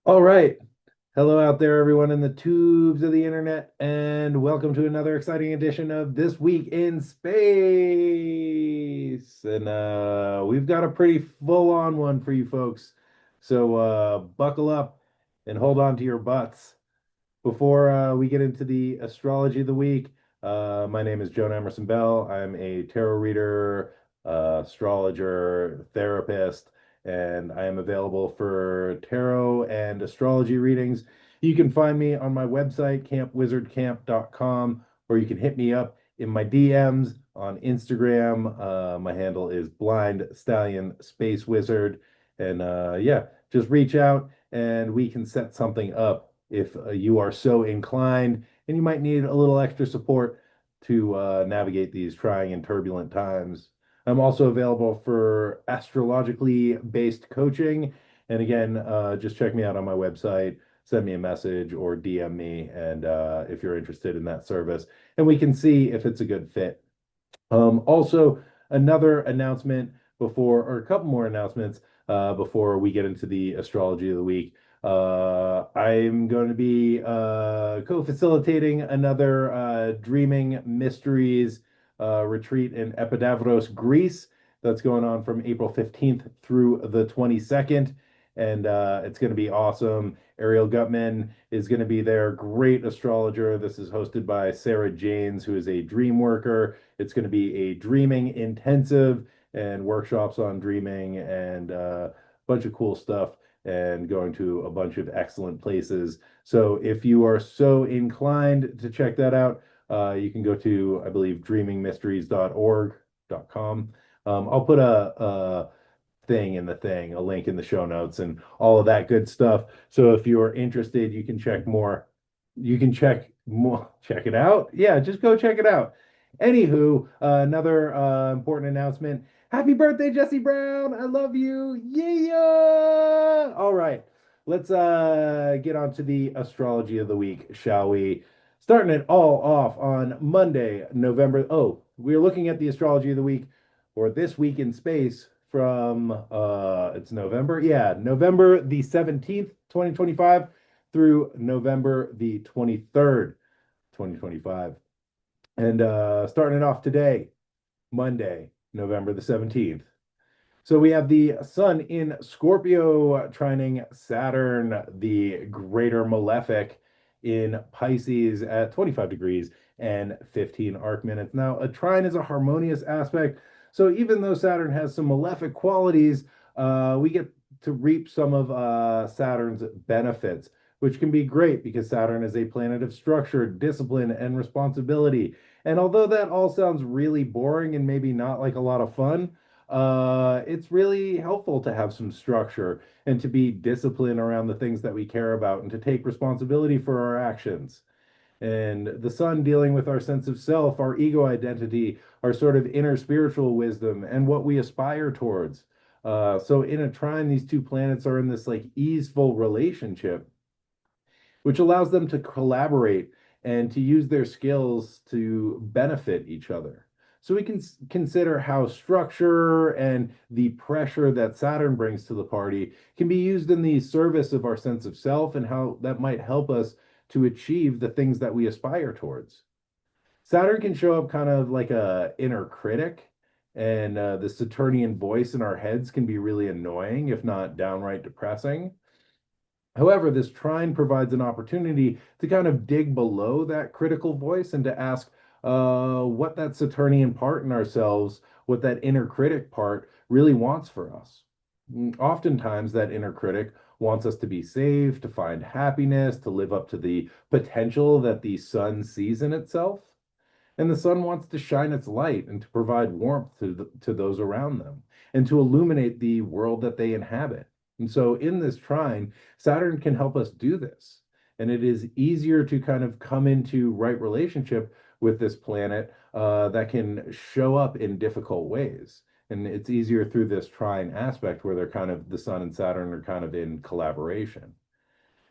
All right. Hello out there, everyone in the tubes of the internet, and welcome to another exciting edition of This Week in Space. And we've got a pretty full-on one for you folks. So buckle up and hold on to your butts. Before we get into the astrology of the week, my name is Joan Emerson Bell. I'm a tarot reader, astrologer, therapist, and I am available for tarot and astrology readings. You can find me on my website, campwizardcamp.com, or you can hit me up in my DMs on Instagram. My handle is Blind Stallion Space Wizard. And yeah, just reach out and we can set something up if you are so inclined, and you might need a little extra support to navigate these trying and turbulent times. I'm also available for astrologically based coaching. And again, just check me out on my website, send me a message or DM me, and if you're interested in that service, and we can see if it's a good fit. Also, another announcement before, or a couple more announcements before we get into the astrology of the week. I'm going to be co-facilitating another Dreaming Mysteries retreat in Epidavros, Greece. That's going on from April 15th through the 22nd. And it's going to be awesome. Ariel Gutman is going to be there. Great astrologer. This is hosted by Sarah Janes, who is a dream worker. It's going to be a dreaming intensive and workshops on dreaming and a bunch of cool stuff and going to a bunch of excellent places. So if you are so inclined to check that out, you can go to, I believe, dreamingmysteries.org.com. I'll put a thing in the thing, a link in the show notes and all of that good stuff. So if you are interested, you can check more. You can check it out. Yeah, just go check it out. Anywho, another important announcement. Happy birthday, Jesse Brown. I love you. Yeah. All right. Let's get on to the astrology of the week, shall we? Starting it all off on Monday, November. Oh, we're looking at the astrology of the week or this week in space from it's November. Yeah, November the 17th, 2025 through November the 23rd, 2025. And starting it off today, Monday, November the 17th. So we have the Sun in Scorpio trining Saturn, the greater malefic in Pisces at 25 degrees and 15 arc minutes. Now, a trine is a harmonious aspect. So even though Saturn has some malefic qualities, we get to reap some of Saturn's benefits, which can be great because Saturn is a planet of structure, discipline, and responsibility. And although that all sounds really boring and maybe not like a lot of fun, it's really helpful to have some structure and to be disciplined around the things that we care about and to take responsibility for our actions. And the sun dealing with our sense of self, our ego identity, our sort of inner spiritual wisdom, and what we aspire towards. So in a trine, these two planets are in this like easeful relationship which allows them to collaborate and to use their skills to benefit each other. So we can consider how structure and the pressure that Saturn brings to the party can be used in the service of our sense of self and how that might help us to achieve the things that we aspire towards. Saturn can show up kind of like a inner critic, and the Saturnian voice in our heads can be really annoying, if not downright depressing. However, this trine provides an opportunity to kind of dig below that critical voice and to ask what that Saturnian part in ourselves, what that inner critic part really wants for us. Oftentimes, that inner critic wants us to be safe, to find happiness, to live up to the potential that the sun sees in itself. And the sun wants to shine its light and to provide warmth to those around them and to illuminate the world that they inhabit. And so in this trine, Saturn can help us do this. And it is easier to kind of come into right relationship with this planet that can show up in difficult ways. And it's easier through this trine aspect where they're kind of the sun and Saturn are kind of in collaboration.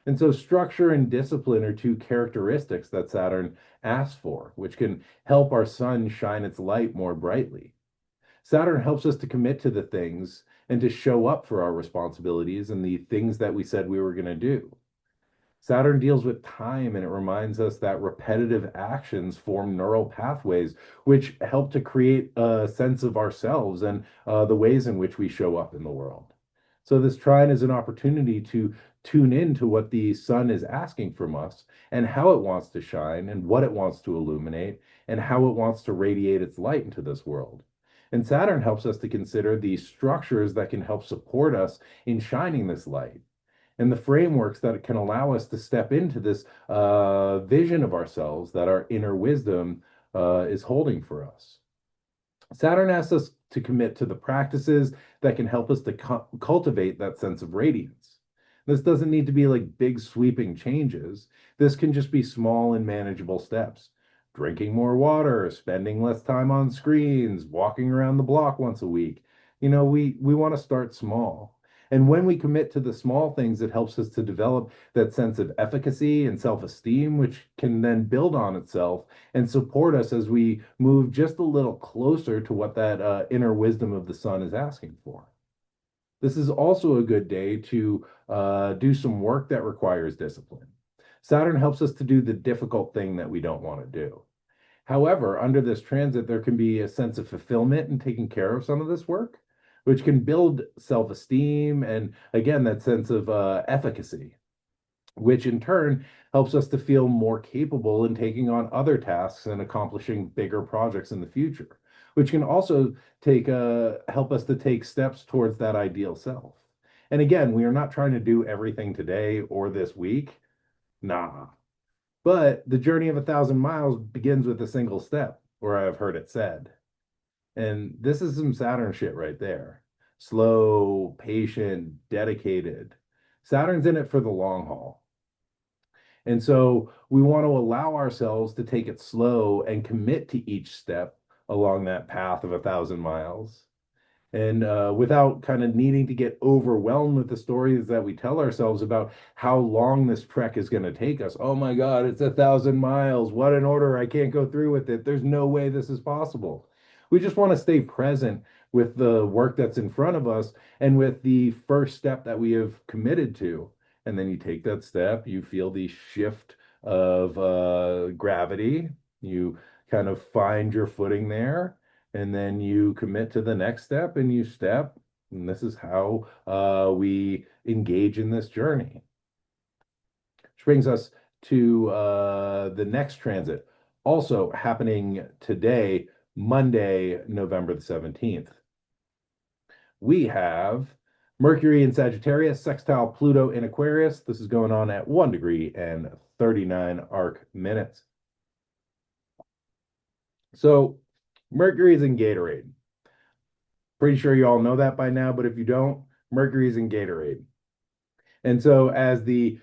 And so structure and discipline are two characteristics that Saturn asks for, which can help our sun shine its light more brightly. Saturn helps us to commit to the things and to show up for our responsibilities and the things that we said we were going to do. Saturn deals with time and it reminds us that repetitive actions form neural pathways, which help to create a sense of ourselves and the ways in which we show up in the world. So, this trine is an opportunity to tune into what the sun is asking from us and how it wants to shine and what it wants to illuminate and how it wants to radiate its light into this world. And Saturn helps us to consider the structures that can help support us in shining this light and the frameworks that can allow us to step into this vision of ourselves that our inner wisdom is holding for us. Saturn asks us to commit to the practices that can help us to cultivate that sense of radiance. This doesn't need to be like big sweeping changes. This can just be small and manageable steps. Drinking more water, spending less time on screens, walking around the block once a week. We want to start small. And when we commit to the small things, it helps us to develop that sense of efficacy and self-esteem, which can then build on itself and support us as we move just a little closer to what that inner wisdom of the sun is asking for. This is also a good day to do some work that requires discipline. Saturn helps us to do the difficult thing that we don't want to do. However, under this transit, there can be a sense of fulfillment in taking care of some of this work, which can build self-esteem and, again, that sense of efficacy, which in turn helps us to feel more capable in taking on other tasks and accomplishing bigger projects in the future, which can also help us to take steps towards that ideal self. And again, we are not trying to do everything today or this week. Nah. But the journey of 1,000 miles begins with a single step, or I've heard it said. And this is some Saturn shit right there. Slow, patient, dedicated. Saturn's in it for the long haul. And so we want to allow ourselves to take it slow and commit to each step along that path of 1,000 miles. And without kind of needing to get overwhelmed with the stories that we tell ourselves about how long this trek is going to take us. Oh my God, it's 1,000 miles. What an order. I can't go through with it. There's no way this is possible. We just want to stay present with the work that's in front of us and with the first step that we have committed to. And then you take that step, you feel the shift of gravity, you kind of find your footing there, and then you commit to the next step and you step. And this is how we engage in this journey. Which brings us to the next transit, also happening today, Monday, November the 17th. We have Mercury in Sagittarius, sextile Pluto in Aquarius. This is going on at 1 degree and 39 arc minutes. So Mercury is in Gatorade. Pretty sure you all know that by now, but if you don't, Mercury is in Gatorade. And so as the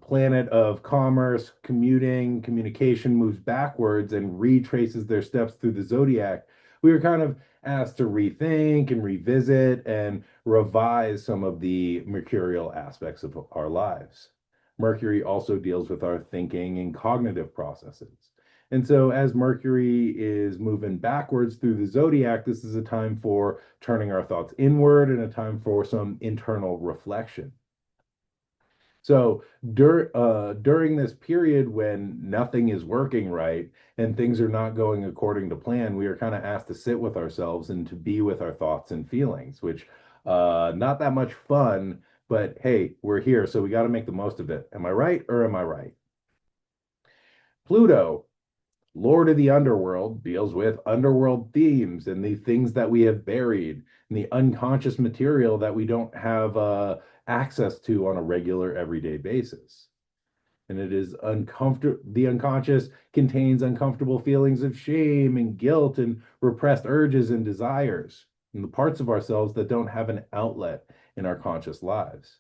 planet of commerce, commuting, communication moves backwards and retraces their steps through the zodiac, we were kind of asked to rethink and revisit and revise some of the mercurial aspects of our lives. Mercury also deals with our thinking and cognitive processes. And so, as Mercury is moving backwards through the zodiac, this is a time for turning our thoughts inward and a time for some internal reflection. So, during this period when nothing is working right and things are not going according to plan, we are kind of asked to sit with ourselves and to be with our thoughts and feelings, which not that much fun, but hey, we're here, so we got to make the most of it. Am I right or am I right? Pluto, Lord of the Underworld, deals with underworld themes and the things that we have buried and the unconscious material that we don't have access to on a regular everyday basis. And it is uncomfortable. The unconscious contains uncomfortable feelings of shame and guilt and repressed urges and desires and the parts of ourselves that don't have an outlet in our conscious lives.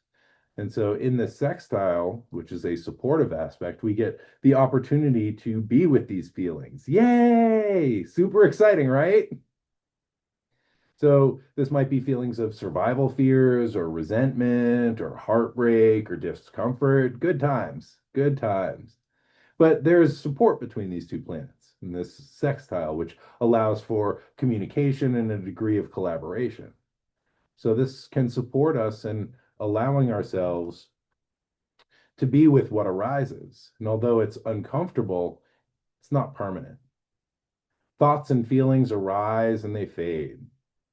And so in the sextile, which is a supportive aspect, we get the opportunity to be with these feelings. Yay! Super exciting, right? So this might be feelings of survival fears or resentment or heartbreak or discomfort. Good times, good times. But there's support between these two planets. in this sextile, which allows for communication and a degree of collaboration. So this can support us in allowing ourselves to be with what arises. And although it's uncomfortable, it's not permanent. Thoughts and feelings arise and they fade.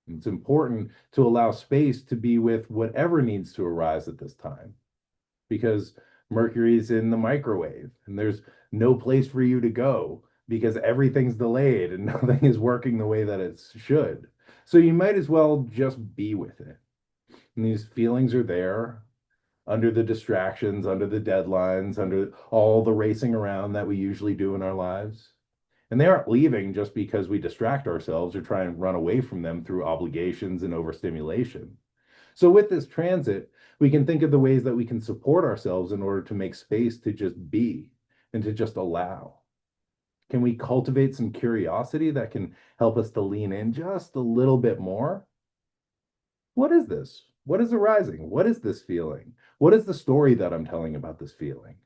It's important to allow space to be with whatever needs to arise at this time because Mercury's in the microwave and there's no place for you to go because everything's delayed and nothing is working the way that it should. So you might as well just be with it. And these feelings are there under the distractions, under the deadlines, under all the racing around that we usually do in our lives. And they aren't leaving just because we distract ourselves or try and run away from them through obligations and overstimulation. So, with this transit, we can think of the ways that we can support ourselves in order to make space to just be and to just allow. Can we cultivate some curiosity that can help us to lean in just a little bit more? What is this? What is arising? What is this feeling? What is the story that I'm telling about this feeling?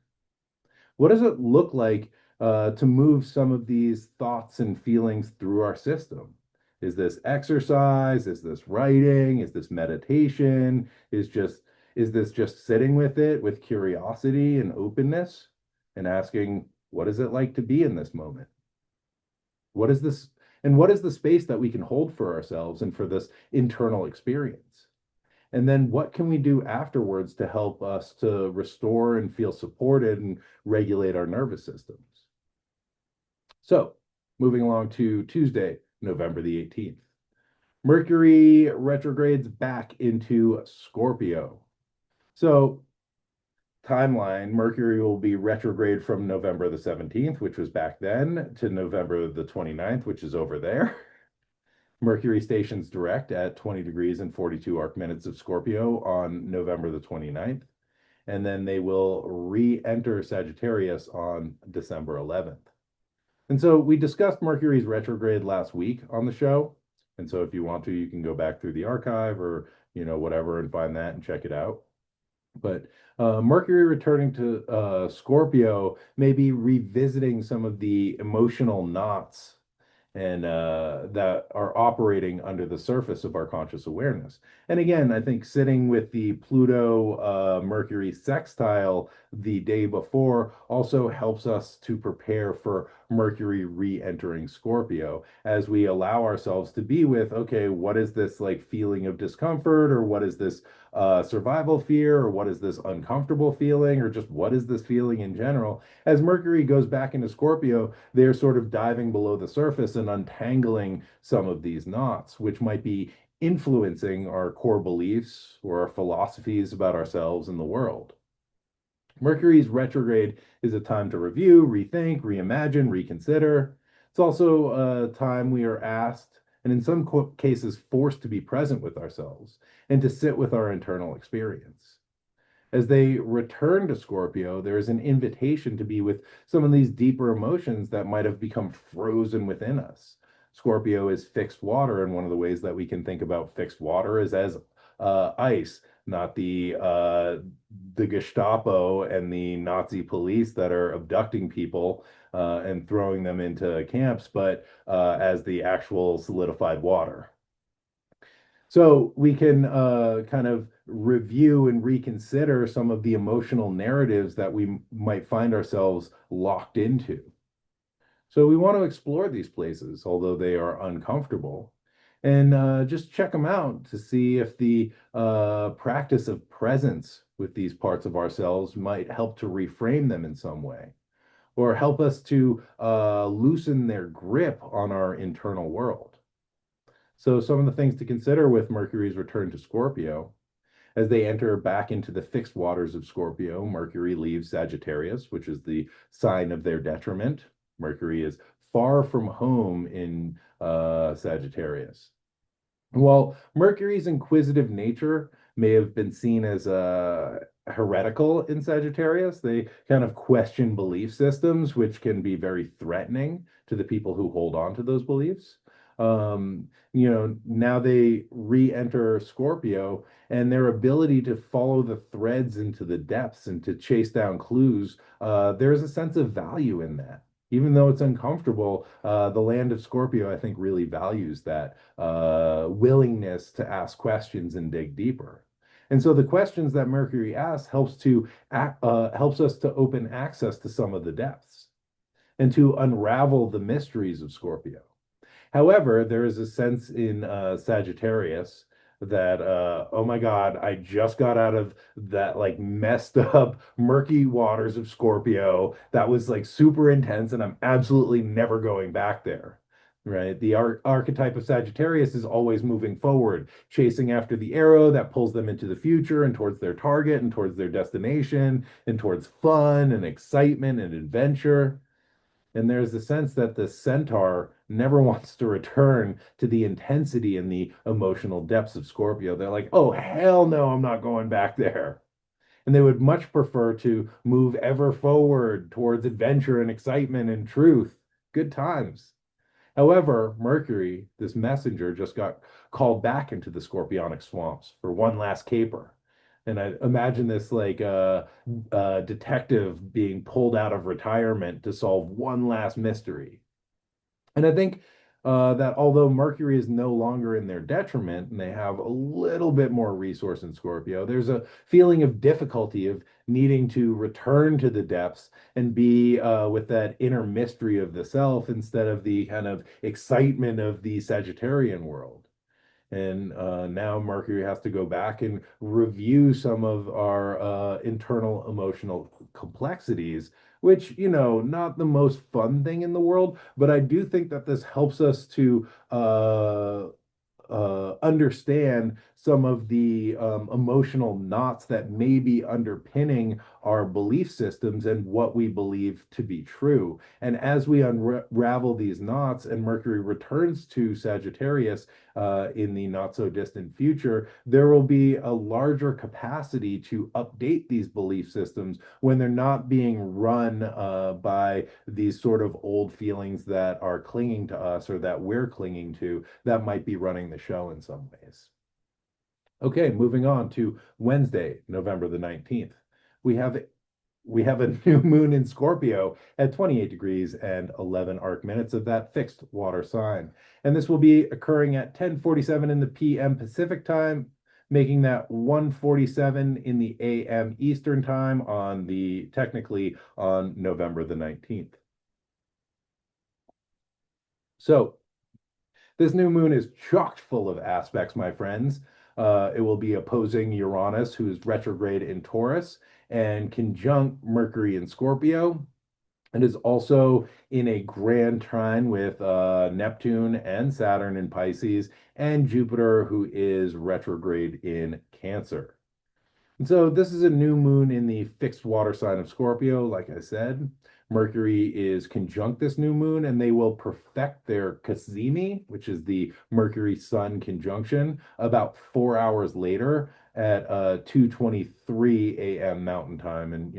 What does it look like to move some of these thoughts and feelings through our system? Is this exercise? Is this writing? Is this meditation? Is this just sitting with it with curiosity and openness and asking, what is it like to be in this moment? What is this? And what is the space that we can hold for ourselves and for this internal experience? And then what can we do afterwards to help us to restore and feel supported and regulate our nervous systems? So, moving along to Tuesday, November the 18th. Mercury retrogrades back into Scorpio. So, timeline, Mercury will be retrograde from November the 17th, which was back then, to November the 29th, which is over there. Mercury stations direct at 20 degrees and 42 arc minutes of Scorpio on November the 29th. And then they will re-enter Sagittarius on December 11th. And so we discussed Mercury's retrograde last week on the show. And so if you want to, you can go back through the archive or, whatever and find that and check it out. But Mercury returning to Scorpio, maybe revisiting some of the emotional knots and that are operating under the surface of our conscious awareness. And again, I think sitting with the Pluto Mercury sextile the day before also helps us to prepare for Mercury re-entering Scorpio as we allow ourselves to be with, okay, what is this like feeling of discomfort, or what is this survival fear, or what is this uncomfortable feeling, or just what is this feeling in general? As Mercury goes back into Scorpio, they're sort of diving below the surface and untangling some of these knots, which might be influencing our core beliefs or our philosophies about ourselves and the world. Mercury's retrograde is a time to review, rethink, reimagine, reconsider. It's also a time we are asked, and in some cases, forced to be present with ourselves and to sit with our internal experience. As they return to Scorpio, there is an invitation to be with some of these deeper emotions that might have become frozen within us. Scorpio is fixed water, and one of the ways that we can think about fixed water is as ice, not the Gestapo and the Nazi police that are abducting people and throwing them into camps, but as the actual solidified water. So we can kind of review and reconsider some of the emotional narratives that we might find ourselves locked into. So we want to explore these places, although they are uncomfortable, and just check them out to see if the practice of presence with these parts of ourselves might help to reframe them in some way, or help us to loosen their grip on our internal world. So some of the things to consider with Mercury's return to Scorpio, as they enter back into the fixed waters of Scorpio, Mercury leaves Sagittarius, which is the sign of their detriment. Mercury is far from home in Sagittarius. While Mercury's inquisitive nature may have been seen as heretical in Sagittarius, they kind of question belief systems, which can be very threatening to the people who hold on to those beliefs. Now they re-enter Scorpio, and their ability to follow the threads into the depths and to chase down clues, there's a sense of value in that. Even though it's uncomfortable, the land of Scorpio, I think, really values that willingness to ask questions and dig deeper. And so the questions that Mercury asks helps us to open access to some of the depths and to unravel the mysteries of Scorpio. However, there is a sense in Sagittarius that, oh my God, I just got out of that like messed up, murky waters of Scorpio. That was like super intense, and I'm absolutely never going back there. Right. The archetype of Sagittarius is always moving forward, chasing after the arrow that pulls them into the future and towards their target and towards their destination and towards fun and excitement and adventure. And there's the sense that the centaur never wants to return to the intensity and the emotional depths of Scorpio. They're like, oh, hell no, I'm not going back there. And they would much prefer to move ever forward towards adventure and excitement and truth. Good times. However, Mercury, this messenger, just got called back into the scorpionic swamps for one last caper. And I imagine this like detective being pulled out of retirement to solve one last mystery. And I think that although Mercury is no longer in their detriment and they have a little bit more resource in Scorpio, there's a feeling of difficulty of needing to return to the depths and be with that inner mystery of the self instead of the kind of excitement of the Sagittarian world. And now Mercury has to go back and review some of our internal emotional complexities, which, not the most fun thing in the world, but I do think that this helps us to understand some of the emotional knots that may be underpinning our belief systems and what we believe to be true. And as we unravel these knots and Mercury returns to Sagittarius in the not so distant future, there will be a larger capacity to update these belief systems when they're not being run by these sort of old feelings that are clinging to us or that we're clinging to that might be running the show in some ways. Okay, moving on to Wednesday, November the 19th. We have we have a new moon in Scorpio at 28 degrees and 11 arc minutes of that fixed water sign. And this will be occurring at 10:47 in the PM Pacific time, making that 1:47 in the AM Eastern time technically on November the 19th. So this new moon is chock full of aspects, my friends. It will be opposing Uranus, who is retrograde in Taurus, and conjunct Mercury in Scorpio. It is also in a grand trine with Neptune and Saturn in Pisces, and Jupiter, who is retrograde in Cancer. And so this is a new moon in the fixed water sign of Scorpio, like I said. Mercury is conjunct this new moon, and they will perfect their cazimi, which is the Mercury Sun conjunction, about 4 hours later at 2:23 a.m. Mountain Time, and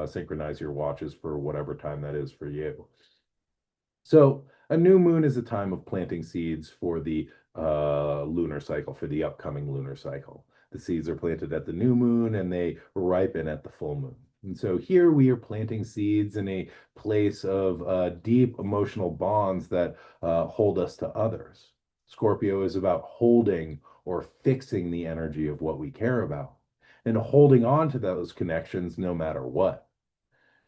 synchronize your watches for whatever time that is for you. So a new moon is a time of planting seeds for the lunar cycle, for the upcoming lunar cycle. The seeds are planted at the new moon and they ripen at the full moon. And so here we are planting seeds in a place of deep emotional bonds that hold us to others. Scorpio is about holding or fixing the energy of what we care about and holding on to those connections no matter what.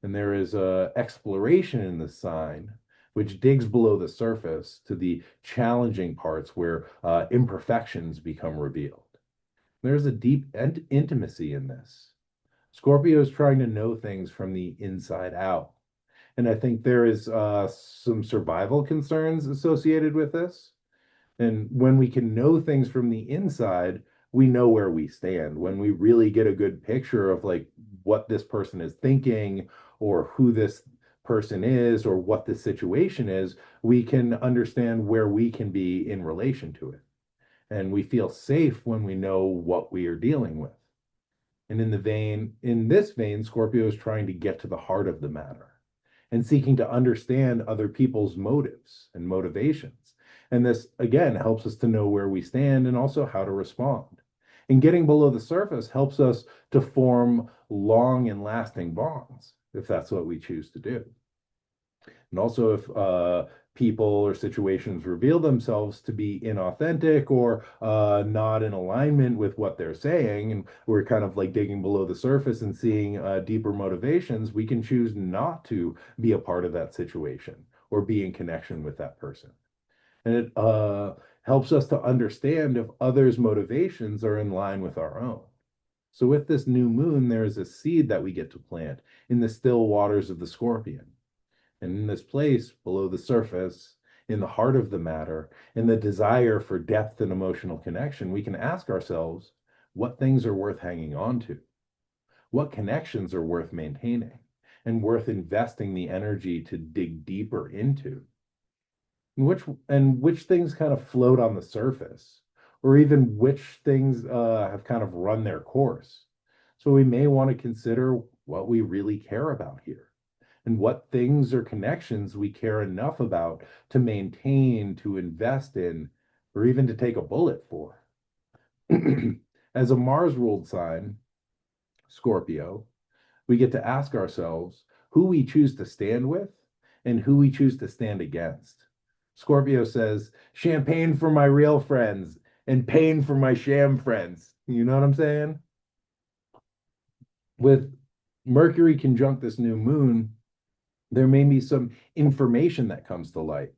And there is a exploration in the sign which digs below the surface to the challenging parts where imperfections become revealed. There's a deep intimacy in this. Scorpio is trying to know things from the inside out. And I think there is some survival concerns associated with this. And when we can know things from the inside, we know where we stand. When we really get a good picture of like what this person is thinking or who this person is or what the situation is, we can understand where we can be in relation to it. And we feel safe when we know what we are dealing with. And in this vein, Scorpio is trying to get to the heart of the matter and seeking to understand other people's motives and motivations. And this, again, helps us to know where we stand and also how to respond. And getting below the surface helps us to form long and lasting bonds, if that's what we choose to do. And also, if people or situations reveal themselves to be inauthentic or not in alignment with what they're saying, and we're kind of like digging below the surface and seeing deeper motivations, we can choose not to be a part of that situation or be in connection with that person. And it helps us to understand if others' motivations are in line with our own. So, with this new moon, there is a seed that we get to plant in the still waters of the scorpion. And in this place, below the surface, in the heart of the matter, in the desire for depth and emotional connection, we can ask ourselves what things are worth hanging on to, what connections are worth maintaining, and worth investing the energy to dig deeper into. And which things kind of float on the surface, or even which things have kind of run their course. So we may want to consider what we really care about here and what things or connections we care enough about to maintain, to invest in, or even to take a bullet for. As a Mars ruled sign, Scorpio, we get to ask ourselves who we choose to stand with and who we choose to stand against. Scorpio says, champagne for my real friends and pain for my sham friends. You know what I'm saying? With Mercury conjunct this new moon, there may be some information that comes to light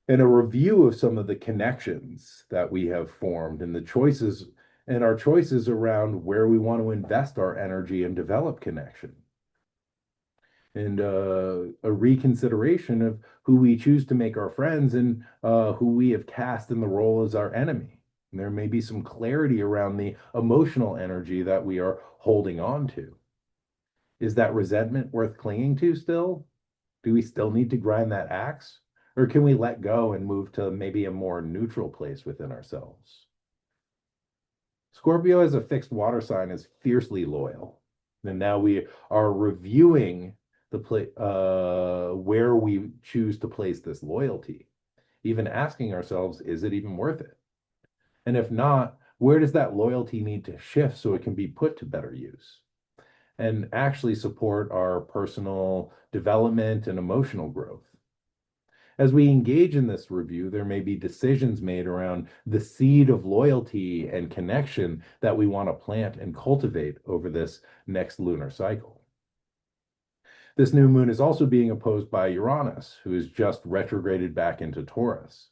and a review of some of the connections that we have formed and the choices and our choices around where we want to invest our energy and develop connection. And a reconsideration of who we choose to make our friends and who we have cast in the role as our enemy. And there may be some clarity around the emotional energy that we are holding on to. Is that resentment worth clinging to still? Do we still need to grind that axe? Or can we let go and move to maybe a more neutral place within ourselves? Scorpio as a fixed water sign is fiercely loyal. And now we are reviewing where we choose to place this loyalty, even asking ourselves, is it even worth it? And if not, where does that loyalty need to shift so it can be put to better use and actually support our personal development and emotional growth? As we engage in this review, there may be decisions made around the seed of loyalty and connection that we want to plant and cultivate over this next lunar cycle. This new moon is also being opposed by Uranus, who is just retrograded back into Taurus.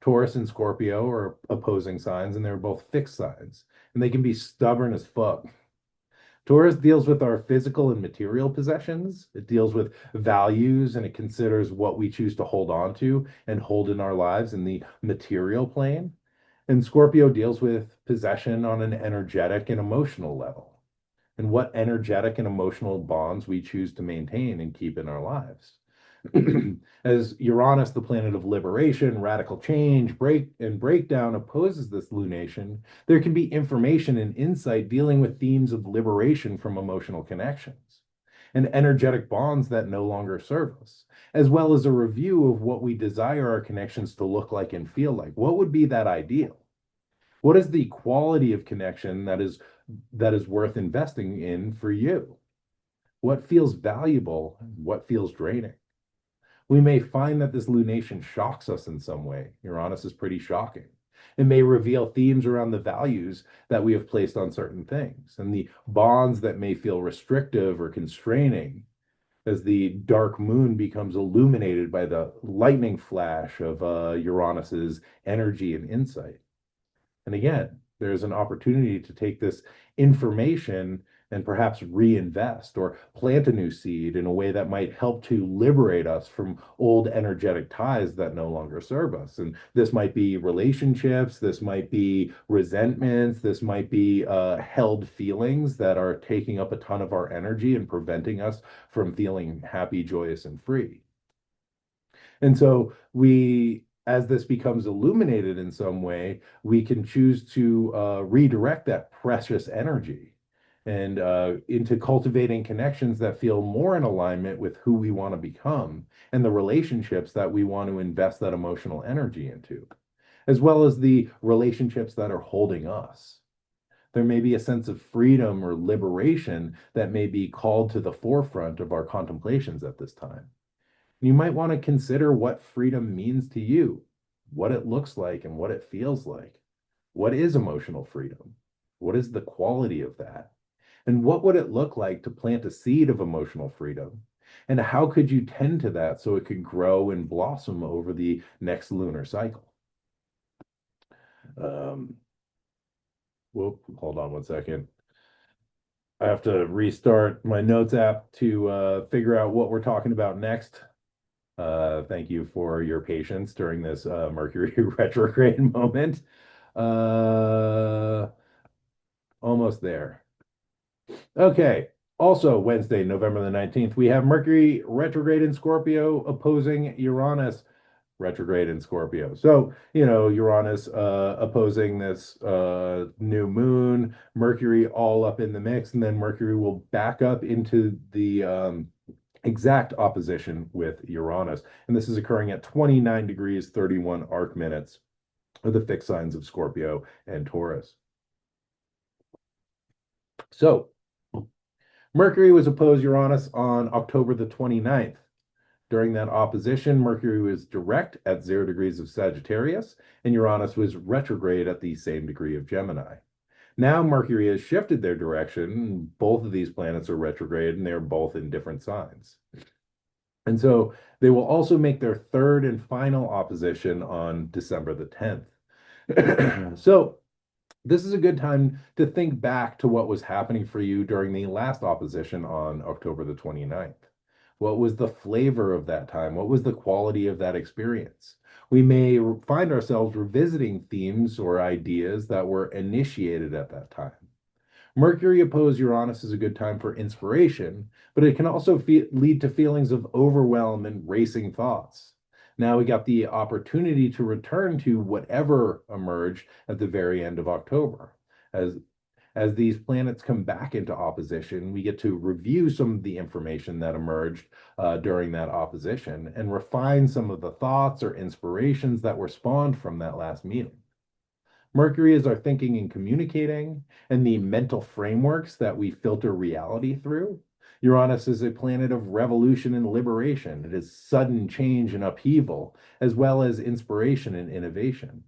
Taurus and Scorpio are opposing signs, and they're both fixed signs, and they can be stubborn as fuck. Taurus deals with our physical and material possessions. It deals with values and it considers what we choose to hold on to and hold in our lives in the material plane. And Scorpio deals with possession on an energetic and emotional level and what energetic and emotional bonds we choose to maintain and keep in our lives. As Uranus, the planet of liberation, radical change, breakdown, opposes this lunation, there can be information and insight dealing with themes of liberation from emotional connections and energetic bonds that no longer serve us, as well as a review of what we desire our connections to look like and feel like. What would be that ideal? What is the quality of connection that is worth investing in for you? What feels valuable? What feels draining? We may find that this lunation shocks us in some way. Uranus is pretty shocking. It may reveal themes around the values that we have placed on certain things and the bonds that may feel restrictive or constraining as the dark moon becomes illuminated by the lightning flash of Uranus's energy and insight. And again, there's an opportunity to take this information and perhaps reinvest or plant a new seed in a way that might help to liberate us from old energetic ties that no longer serve us. And this might be relationships, this might be resentments, this might be held feelings that are taking up a ton of our energy and preventing us from feeling happy, joyous, and free. And so as this becomes illuminated in some way, we can choose to redirect that precious energy and into cultivating connections that feel more in alignment with who we want to become and the relationships that we want to invest that emotional energy into, as well as the relationships that are holding us. There may be a sense of freedom or liberation that may be called to the forefront of our contemplations at this time. You might want to consider what freedom means to you, what it looks like, and what it feels like. What is emotional freedom? What is the quality of that? And what would it look like to plant a seed of emotional freedom? And how could you tend to that so it could grow and blossom over the next lunar cycle? Um, Whoop, hold on 1 second. I have to restart my notes app to figure out what we're talking about next. Thank you for your patience during this Mercury retrograde moment. Uh, Almost there. Okay. Also, Wednesday, November the 19th, we have Mercury retrograde in Scorpio opposing Uranus retrograde in Scorpio. So, Uranus opposing this new moon, Mercury all up in the mix, and then Mercury will back up into the exact opposition with Uranus. And this is occurring at 29 degrees 31 arc minutes of the fixed signs of Scorpio and Taurus. So, Mercury was opposed Uranus on October the 29th. During that opposition, Mercury was direct at 0 degrees of Sagittarius, and Uranus was retrograde at the same degree of Gemini. Now Mercury has shifted their direction. Both of these planets are retrograde, and they're both in different signs. And so they will also make their third and final opposition on December the 10th. So this is a good time to think back to what was happening for you during the last opposition on October the 29th. What was the flavor of that time? What was the quality of that experience? We may find ourselves revisiting themes or ideas that were initiated at that time. Mercury opposed Uranus is a good time for inspiration, but it can also lead to feelings of overwhelm and racing thoughts. Now we got the opportunity to return to whatever emerged at the very end of October. As as these planets come back into opposition, we get to review some of the information that emerged during that opposition and refine some of the thoughts or inspirations that were spawned from that last meeting. Mercury is our thinking and communicating, and the mental frameworks that we filter reality through. Uranus is a planet of revolution and liberation. It is sudden change and upheaval, as well as inspiration and innovation.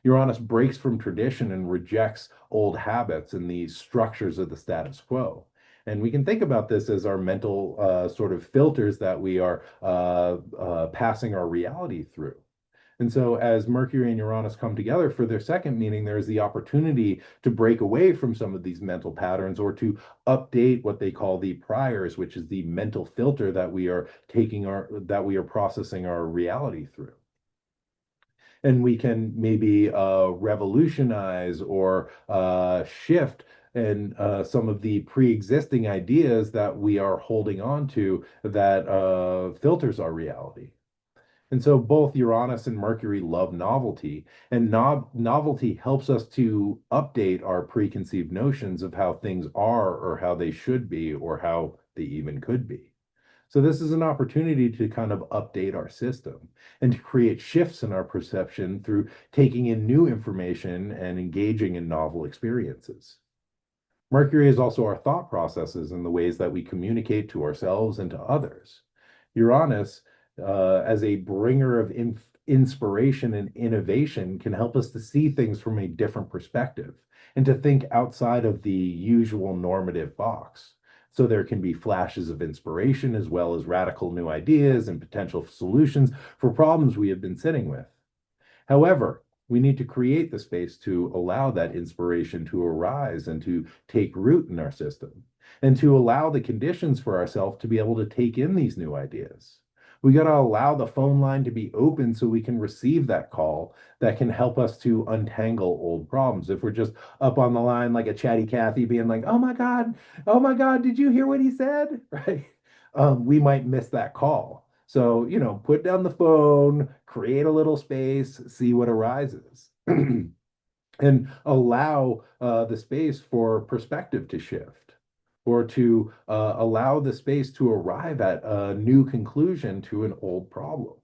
Uranus breaks from tradition and rejects old habits and the structures of the status quo. And we can think about this as our mental sort of filters that we are passing our reality through. And so, as Mercury and Uranus come together for their second meeting, there's the opportunity to break away from some of these mental patterns or to update what they call the priors, which is the mental filter that we are processing our reality through. And we can maybe revolutionize or shift and some of the pre-existing ideas that we are holding on to that filters our reality. And so both Uranus and Mercury love novelty, and novelty helps us to update our preconceived notions of how things are or how they should be or how they even could be. So this is an opportunity to kind of update our system and to create shifts in our perception through taking in new information and engaging in novel experiences. Mercury is also our thought processes and the ways that we communicate to ourselves and to others. Uranus, as a bringer of inspiration and innovation, can help us to see things from a different perspective and to think outside of the usual normative box. So there can be flashes of inspiration as well as radical new ideas and potential solutions for problems we have been sitting with. However, we need to create the space to allow that inspiration to arise and to take root in our system, and to allow the conditions for ourselves to be able to take in these new ideas. We got to allow the phone line to be open so we can receive that call that can help us to untangle old problems. If we're just up on the line like a chatty Cathy being like, oh my God, did you hear what he said? Right? We might miss that call. So, put down the phone, create a little space, see what arises, and allow the space for perspective to shift or to allow the space to arrive at a new conclusion to an old problem.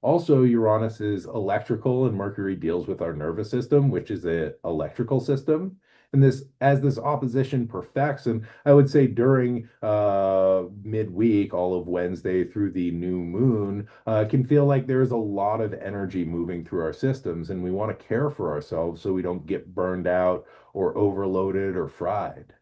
Also, Uranus is electrical and Mercury deals with our nervous system, which is an electrical system. And this, as this opposition perfects, and I would say during midweek, all of Wednesday through the new moon, can feel like there's a lot of energy moving through our systems, and we want to care for ourselves so we don't get burned out or overloaded or fried.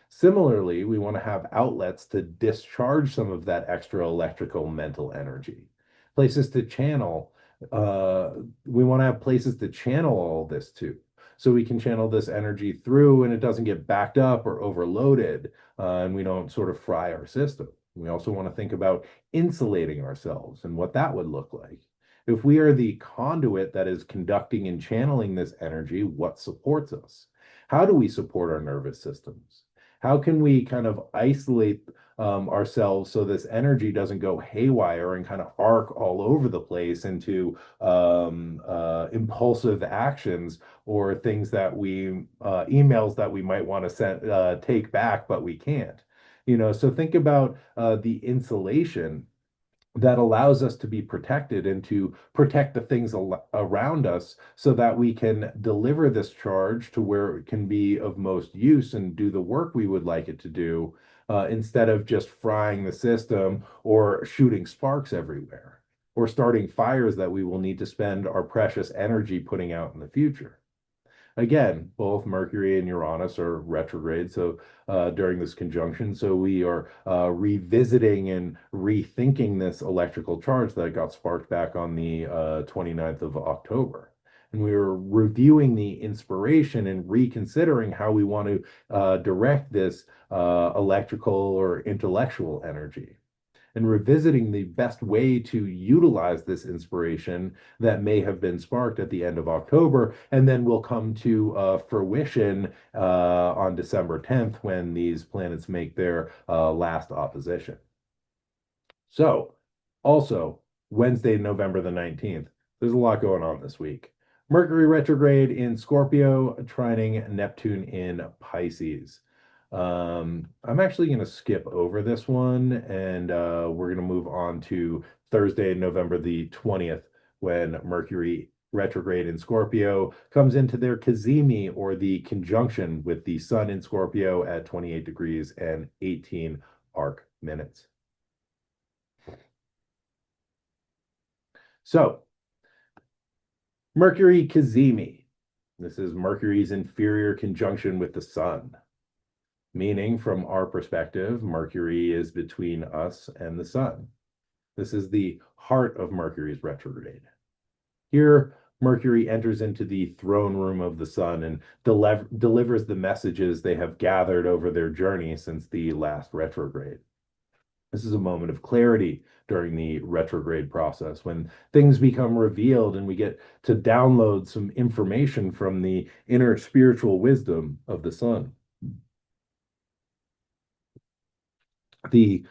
Similarly, we want to have outlets to discharge some of that extra electrical mental energy, places to channel. Uh, we want to have places to channel all this to. So we can channel this energy through and it doesn't get backed up or overloaded, and we don't sort of fry our system. We also want to think about insulating ourselves and what that would look like. If we are the conduit that is conducting and channeling this energy, what supports us? How do we support our nervous systems? How can we kind of isolate ourselves so this energy doesn't go haywire and kind of arc all over the place into impulsive actions or things that emails that we might want to send, take back, but we can't. So think about the insulation that allows us to be protected and to protect the things around us so that we can deliver this charge to where it can be of most use and do the work we would like it to do, instead of just frying the system or shooting sparks everywhere or starting fires that we will need to spend our precious energy putting out in the future. Again, both Mercury and Uranus are retrograde, so during this conjunction, so we are revisiting and rethinking this electrical charge that got sparked back on the 29th of October. And we were reviewing the inspiration and reconsidering how we want to direct this electrical or intellectual energy and revisiting the best way to utilize this inspiration that may have been sparked at the end of October, and then will come to fruition on December 10th when these planets make their last opposition. So, also, Wednesday, November the 19th, there's a lot going on this week. Mercury retrograde in Scorpio, trining Neptune in Pisces. I'm actually going to skip over this one and we're going to move on to Thursday, November the 20th, when Mercury retrograde in Scorpio comes into their cazimi or the conjunction with the Sun in Scorpio at 28 degrees and 18 arc minutes. So, Mercury cazimi. This is Mercury's inferior conjunction with the Sun. Meaning, from our perspective, Mercury is between us and the Sun. This is the heart of Mercury's retrograde. Here, Mercury enters into the throne room of the Sun and delivers the messages they have gathered over their journey since the last retrograde. This is a moment of clarity during the retrograde process when things become revealed and we get to download some information from the inner spiritual wisdom of the Sun. The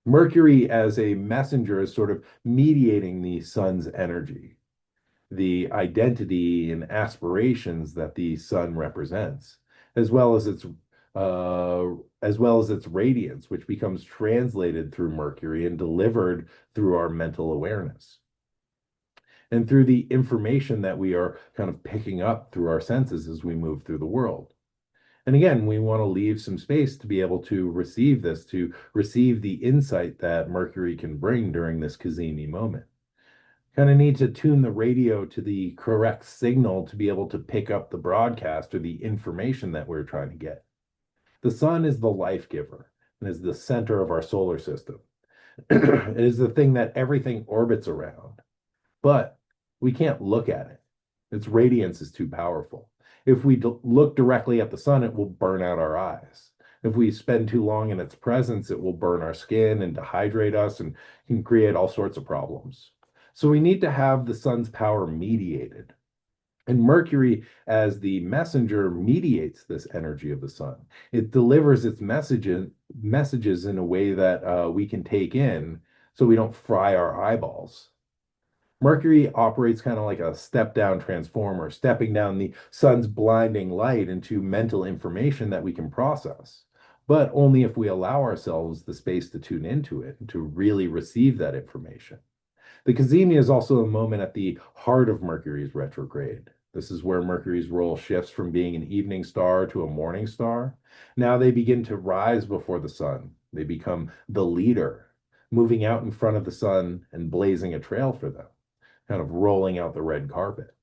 Mercury as a messenger is sort of mediating the Sun's energy, the identity and aspirations that the Sun represents, as well as its radiance, which becomes translated through Mercury and delivered through our mental awareness. And through the information that we are kind of picking up through our senses as we move through the world. And again, we want to leave some space to be able to receive this, to receive the insight that Mercury can bring during this cazimi moment. Kind of need to tune the radio to the correct signal to be able to pick up the broadcast or the information that we're trying to get. The Sun is the life giver and is the center of our solar system. It is the thing that everything orbits around, but we can't look at it. Its radiance is too powerful. If we look directly at the Sun, it will burn out our eyes. If we spend too long in its presence, it will burn our skin and dehydrate us and can create all sorts of problems. So we need to have the Sun's power mediated. And Mercury, as the messenger, mediates this energy of the Sun. It delivers its messages in a way that we can take in so we don't fry our eyeballs. Mercury operates kind of like a step-down transformer, stepping down the Sun's blinding light into mental information that we can process, but only if we allow ourselves the space to tune into it and to really receive that information. The cazimi is also a moment at the heart of Mercury's retrograde. This is where Mercury's role shifts from being an evening star to a morning star. Now they begin to rise before the sun. They become the leader, moving out in front of the sun and blazing a trail for them, kind of rolling out the red carpet.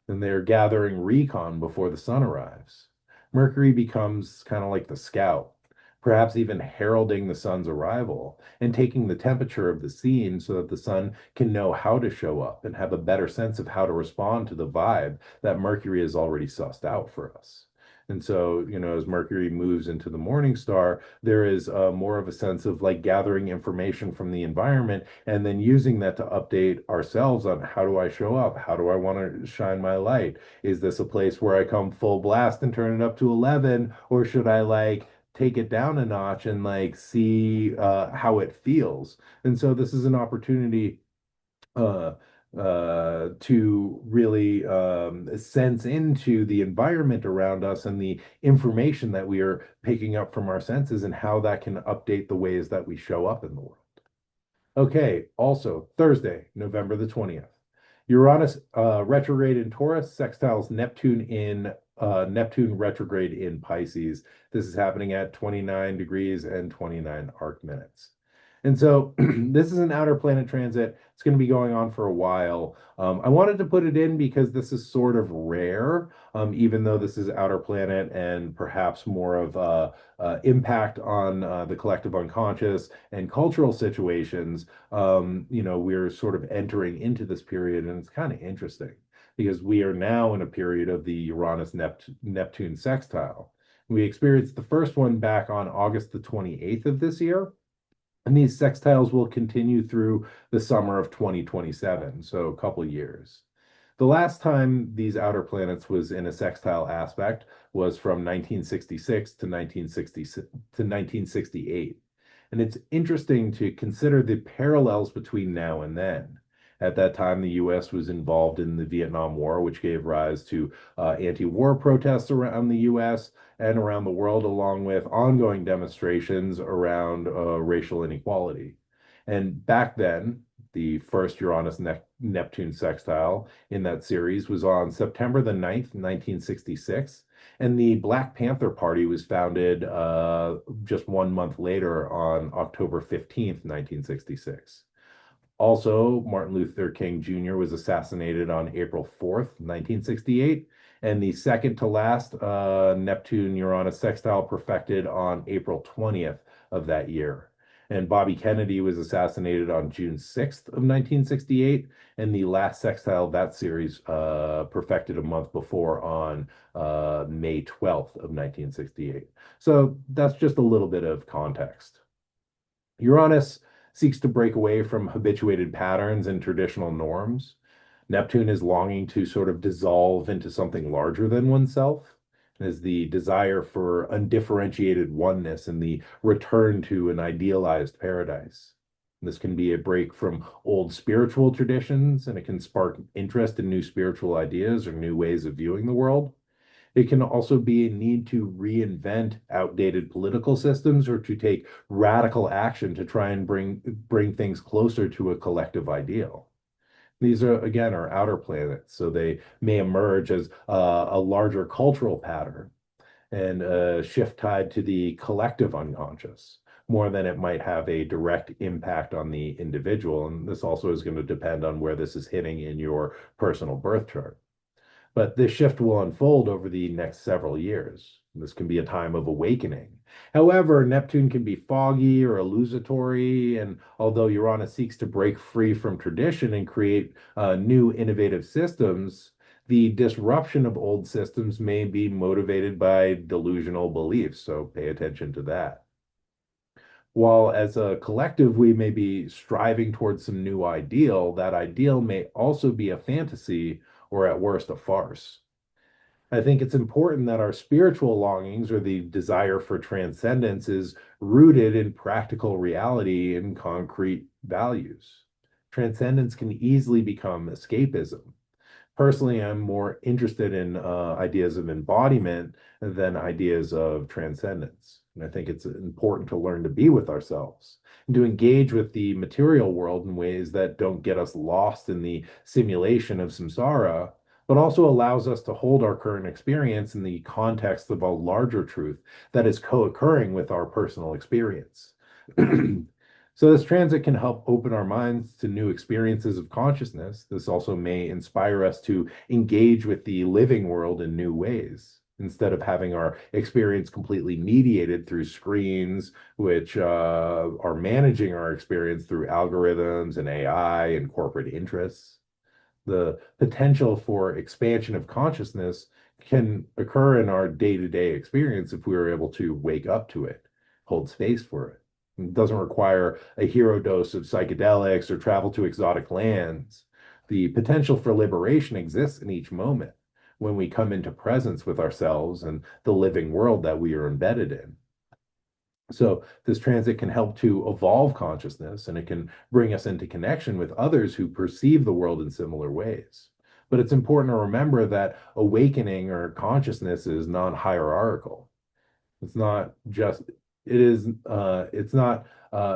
And they're gathering recon before the sun arrives. Mercury becomes kind of like the scout, perhaps even heralding the sun's arrival and taking the temperature of the scene so that the sun can know how to show up and have a better sense of how to respond to the vibe that Mercury has already sussed out for us. And so, as Mercury moves into the morning star, there is more of a sense of like gathering information from the environment and then using that to update ourselves on how do I show up? How do I want to shine my light? Is this a place where I come full blast and turn it up to 11, or should I like take it down a notch and like see how it feels? And so this is an opportunity uh, to really sense into the environment around us and the information that we are picking up from our senses and how that can update the ways that we show up in the world. Okay, also Thursday, November the 20th. Uranus retrograde in Taurus sextiles Neptune retrograde in Pisces. This is happening at 29 degrees and 29 arc minutes. And so this is an outer planet transit. It's going to be going on for a while. I wanted to put it in because this is sort of rare, even though this is outer planet and perhaps more of impact on the collective unconscious and cultural situations. We're sort of entering into this period, and it's kind of interesting because we are now in a period of the Uranus Neptune sextile. We experienced the first one back on August the 28th of this year. And these sextiles will continue through the summer of 2027, so a couple years. The last time these outer planets was in a sextile aspect was from 1966 to 1968. And it's interesting to consider the parallels between now and then. At that time, the US was involved in the Vietnam War, which gave rise to anti-war protests around the US and around the world, along with ongoing demonstrations around racial inequality. And back then, the first Uranus Neptune sextile in that series was on September the 9th, 1966. And the Black Panther Party was founded just 1 month later on October 15th, 1966. Also, Martin Luther King Jr. was assassinated on April 4th, 1968, and the second to last Neptune Uranus sextile perfected on April 20th of that year. And Bobby Kennedy was assassinated on June 6th of 1968, and the last sextile of that series perfected a month before on May 12th of 1968. So that's just a little bit of context. Uranus seeks to break away from habituated patterns and traditional norms. Neptune is longing to sort of dissolve into something larger than oneself, is the desire for undifferentiated oneness and the return to an idealized paradise. This can be a break from old spiritual traditions, and it can spark interest in new spiritual ideas or new ways of viewing the world. It can also be a need to reinvent outdated political systems or to take radical action to try and bring things closer to a collective ideal. These are, again, our outer planets, so they may emerge as a larger cultural pattern and a shift tied to the collective unconscious more than it might have a direct impact on the individual. And this also is going to depend on where this is hitting in your personal birth chart. But this shift will unfold over the next several years. This can be a time of awakening. However, Neptune can be foggy or illusory, and although Uranus seeks to break free from tradition and create new innovative systems, the disruption of old systems may be motivated by delusional beliefs, so pay attention to that. While as a collective we may be striving towards some new ideal, that ideal may also be a fantasy or at worst a farce. I think it's important that our spiritual longings or the desire for transcendence is rooted in practical reality and concrete values. Transcendence can easily become escapism. Personally, I'm more interested in ideas of embodiment than ideas of transcendence. And I think it's important to learn to be with ourselves and to engage with the material world in ways that don't get us lost in the simulation of samsara, but also allows us to hold our current experience in the context of a larger truth that is co-occurring with our personal experience. So this transit can help open our minds to new experiences of consciousness. This also may inspire us to engage with the living world in new ways. Instead of having our experience completely mediated through screens, which are managing our experience through algorithms and AI and corporate interests, the potential for expansion of consciousness can occur in our day-to-day experience if we are able to wake up to it, hold space for it. It doesn't require a hero dose of psychedelics or travel to exotic lands. The potential for liberation exists in each moment when we come into presence with ourselves and the living world that we are embedded in. So this transit can help to evolve consciousness, and it can bring us into connection with others who perceive the world in similar ways. But it's important to remember that awakening or consciousness is non-hierarchical. It's not just, it's not,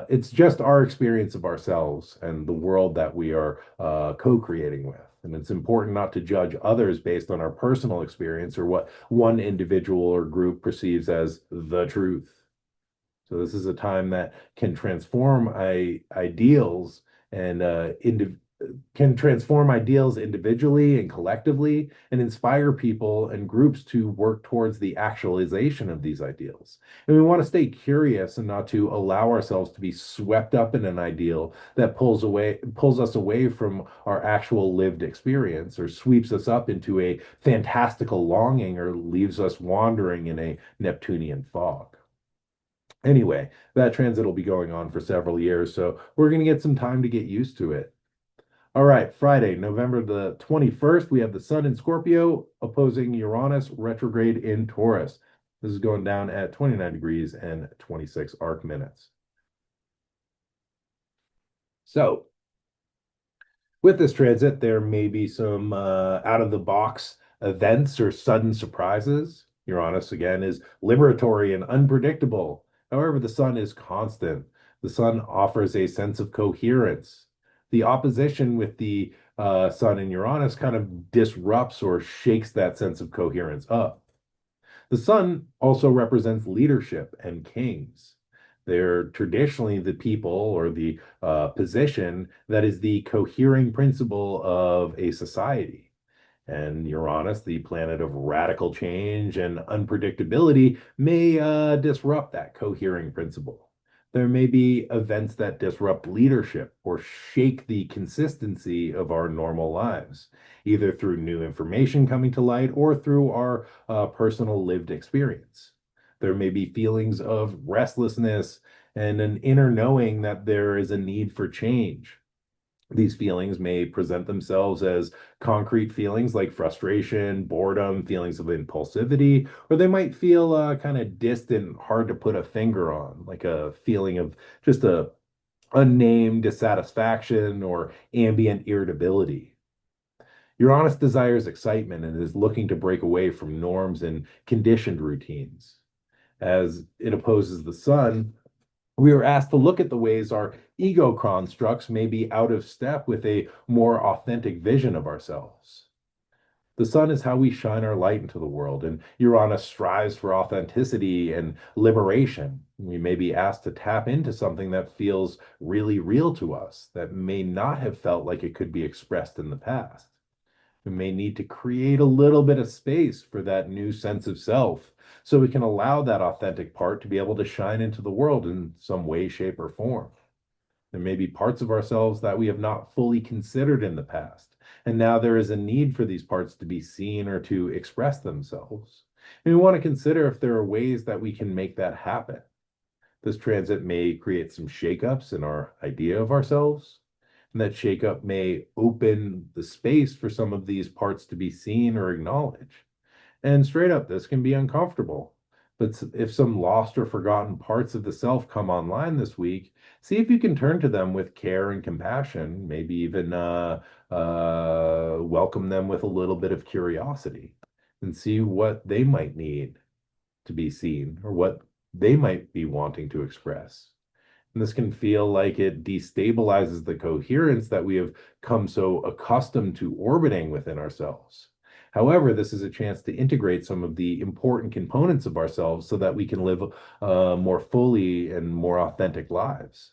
it's just our experience of ourselves and the world that we are co-creating with. And it's important not to judge others based on our personal experience or what one individual or group perceives as the truth. So this is a time that can transform ideals and can transform ideals individually and collectively and inspire people and groups to work towards the actualization of these ideals. And we want to stay curious and not to allow ourselves to be swept up in an ideal that pulls us away from our actual lived experience or sweeps us up into a fantastical longing or leaves us wandering in a Neptunian fog. Anyway, that transit will be going on for several years, so we're going to get some time to get used to it. All right, Friday, November the 21st, we have the Sun in Scorpio opposing Uranus retrograde in Taurus. This is going down at 29 degrees and 26 arc minutes. So, with this transit, there may be some out of the box events or sudden surprises. Uranus, again, is liberatory and unpredictable. However, the sun is constant. The sun offers a sense of coherence. The opposition with the sun and Uranus kind of disrupts or shakes that sense of coherence up. The sun also represents leadership and kings. They're traditionally the people or the position that is the cohering principle of a society. And Uranus, the planet of radical change and unpredictability, may disrupt that cohering principle. There may be events that disrupt leadership or shake the consistency of our normal lives, either through new information coming to light or through our personal lived experience. There may be feelings of restlessness and an inner knowing that there is a need for change. These feelings may present themselves as concrete feelings like frustration, boredom, feelings of impulsivity, or they might feel kind of distant, hard to put a finger on, like a feeling of just a unnamed dissatisfaction or ambient irritability. Uranus desires excitement and is looking to break away from norms and conditioned routines. As it opposes the sun, we are asked to look at the ways our ego constructs may be out of step with a more authentic vision of ourselves. The sun is how we shine our light into the world, and Uranus strives for authenticity and liberation. We may be asked to tap into something that feels really real to us, that may not have felt like it could be expressed in the past. We may need to create a little bit of space for that new sense of self so we can allow that authentic part to be able to shine into the world in some way, shape, or form. There may be parts of ourselves that we have not fully considered in the past, and now there is a need for these parts to be seen or to express themselves. And we want to consider if there are ways that we can make that happen. This transit may create some shakeups in our idea of ourselves, and that shakeup may open the space for some of these parts to be seen or acknowledged. And straight up, this can be uncomfortable. But if some lost or forgotten parts of the self come online this week, see if you can turn to them with care and compassion, maybe even welcome them with a little bit of curiosity and see what they might need to be seen or what they might be wanting to express. And this can feel like it destabilizes the coherence that we have come so accustomed to orbiting within ourselves. However, this is a chance to integrate some of the important components of ourselves so that we can live more fully and more authentic lives,